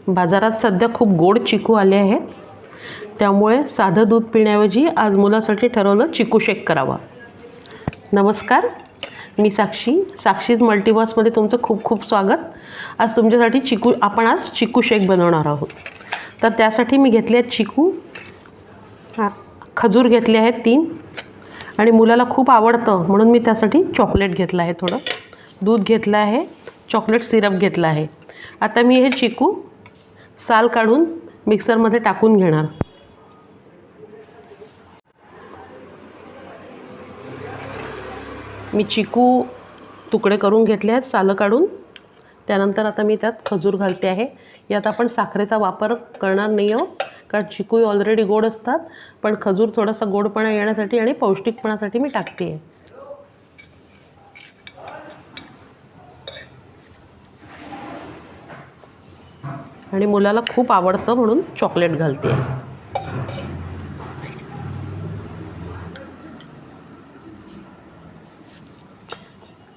बाजारात सध्या खूप गोड चिकू आले आहेत, त्यामुळे साधं दूध पिण्याऐवजी आज मुलासाठी ठरवलं चिकू शेक करावा. नमस्कार, मी साक्षीज मल्टीवर्समध्ये तुमचं खूप खूप स्वागत. आज तुमच्यासाठी आपण आज चिकू शेक बनवणार आहोत. तर त्यासाठी मी घेतले आहेत चिकू, खजूर घेतले आहेत 3 आणि मुलाला खूप आवडतं म्हणून मी त्यासाठी चॉकलेट घेतलं आहे, थोडं दूध घेतलं आहे, चॉकलेट सिरप घेतला आहे. आता मी हे चिकू साल काढून मिक्सरमध्ये टाकून घेणार. मी चिकू तुकडे करून घेतले आहेत सालं काढून. त्यानंतर आता मी त्यात खजूर घालते आहे. यात आपण साखरेचा वापर करणार नाही आहोत, कारण चिकू ऑलरेडी गोड असतात, पण खजूर थोडासा गोडपणा येण्यासाठी आणि पौष्टिकपणासाठी मी टाकते आहे. आणि मुलाला खूप आवडतं म्हणून चॉकलेट घालते आहे.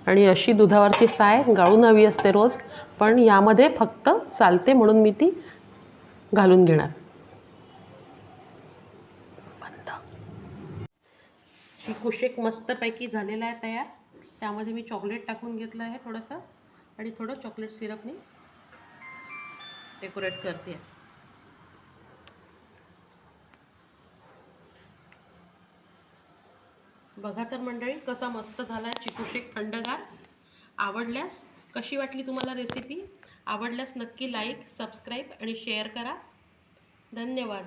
आणि अशी दुधावरची साय गाळून हवी असते रोज, पण यामध्ये फक्त चालते म्हणून मी ती घालून घेणार. चिकू शेक मस्तपैकी झालेला आहे तयार. त्यामध्ये मी चॉकलेट टाकून घेतलं आहे थोडंसं, आणि थोडं चॉकलेट सिरपने डेकोरेट करते. बघा तर मंडळी, कसा मस्त झाला चिकू शेक, थंडगार. आवडल्यास कशी वाटली तुम्हाला रेसिपी? आवडल्यास नक्की लाईक, सबस्क्राईब आणि शेअर करा. धन्यवाद.